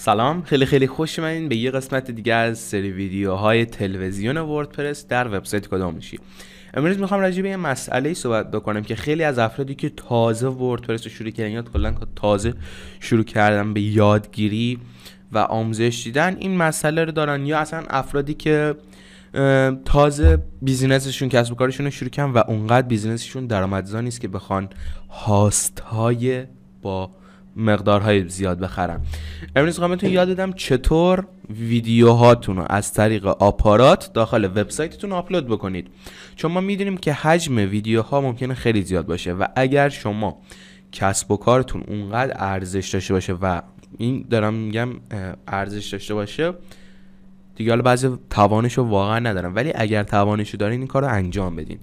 سلام، خیلی خوش اومدین به یه قسمت دیگه از سری ویدیوهای تلویزیون وردپرس در وبسایت کدام میشی. امروز میخوام راجع به یه مسئله صحبت بکنم که خیلی از افرادی که تازه وردپرس رو شروع کردن یا کلا تازه شروع کردن به یادگیری و آموزش دیدن این مسئله رو دارن، یا اصلا افرادی که تازه بیزینسشون کسب و کارشون رو شروع کردن و اونقدر بیزینسشون درآمدزا نیست که بخوان هاست‌های با مقدارهای زیاد بخرن. امروز میخوام بهتون یاد بدم چطور ویدیوهاتون رو از طریق آپارات داخل وبسایتتون آپلود بکنید، چون ما میدونیم که حجم ویدیوها ممکنه خیلی زیاد باشه و اگر شما کسب و کارتون اونقدر ارزش داشته باشه و این دارم میگم ارزش داشته باشه دیگه، حالا بعضی توانشو واقعا ندارن ولی اگر توانشو دارین این کارو انجام بدین،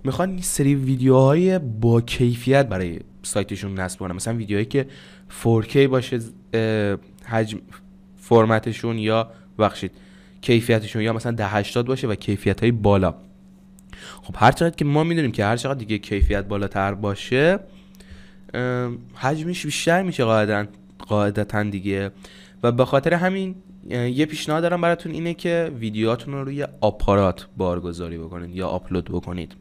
میخوان این سری ویدیوهای با کیفیت برای سایتشون نصب کنن، مثلا ویدیوهایی که 4K باشه حجم فرمتشون یا کیفیتشون، یا مثلا 1080 باشه و کیفیت‌های بالا. خب هر چقدر که ما میدونیم که هر چقدر دیگه کیفیت بالاتر باشه حجمش بیشتر میشه قاعدتاً دیگه، و به خاطر همین یه پیشنهاد دارم براتون اینه که ویدیوهاتون رو روی آپارات بارگذاری بکنید یا آپلود بکنید.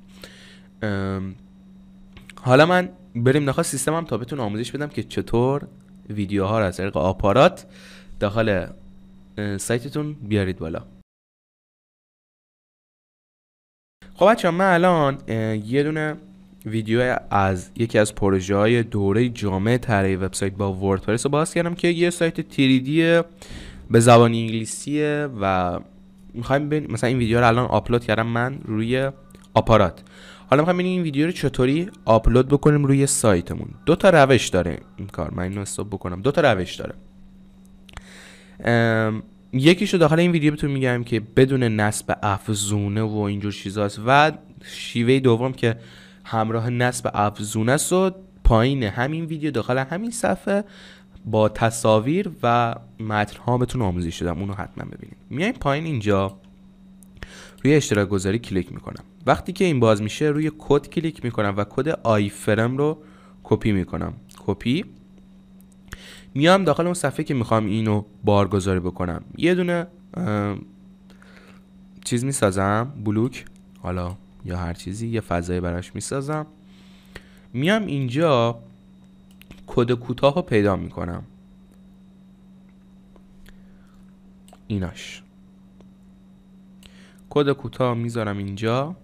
حالا من بریم داخل سیستمم تا بهتون آموزش بدم که چطور ویدیوها رو از طریق آپارات داخل سایتتون بیارید بالا. خب بچه‌ها، من الان یه دونه ویدیو از یکی از پروژه‌های دوره جامع طراحی وبسایت با وردپرس رو باز کردم که یه سایت 3D به زبان انگلیسیه و می‌خوایم ببینیم مثلا این ویدیو رو الان آپلود کردم من روی آپارات. حالا می‌خوایم ببینیم این ویدیو رو چطوری آپلود بکنیم روی سایتمون. دو تا روش داره این کار. من اینو استاپ بکنم. دو تا روش داره. یکیشو داخل این ویدیو بهتون میگم که بدون نصب افزونه و اینجور چیزاست، و شیوه دوم که همراه نصب افزونه است و پایین همین ویدیو داخل همین صفحه با تصاویر و متن‌ها بهتون آموزش دادم، اونو حتما ببینید. میایم پایین اینجا روی اشتراک گذاری کلیک میکنم. وقتی که این باز میشه روی کد کلیک میکنم و کد آی فرم رو کپی میکنم. کپی میام داخل اون صفحه که میخوام اینو بارگذاری بکنم، یه دونه چیز میسازم، بلوک حالا یا هر چیزی، یه فضایی براش میسازم. میام اینجا کد کوتاه رو پیدا میکنم، ایناش کد کوتاه میذارم اینجا،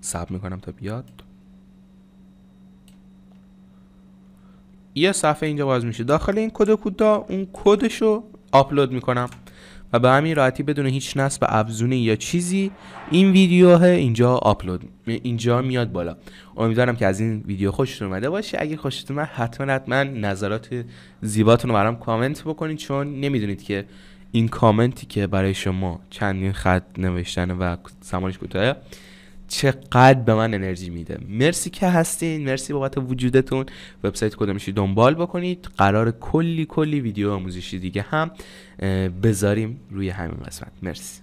ثبت میکنم تا بیاد. یه صفحه اینجا باز میشه، داخل این کد کوتاه اون کدشو آپلود میکنم و به همین راحتی بدون هیچ نصب افزونه یا چیزی این ویدیوه اینجا میاد بالا. امیدوارم که از این ویدیو خوشتون اومده باشه. اگه خوشتون اومد حتما نظرات زیباتون رو برام کامنت بکنید، چون نمیدونید که این کامنتی که برای شما چندین خط نوشتن و زمانش کوتاهه چقدر به من انرژی میده. مرسی که هستین، مرسی بابت وجودتون. وبسایت کدام میشی دنبال بکنید، قرار کلی ویدیو آموزشی دیگه هم بذاریم روی همین قسمت. مرسی.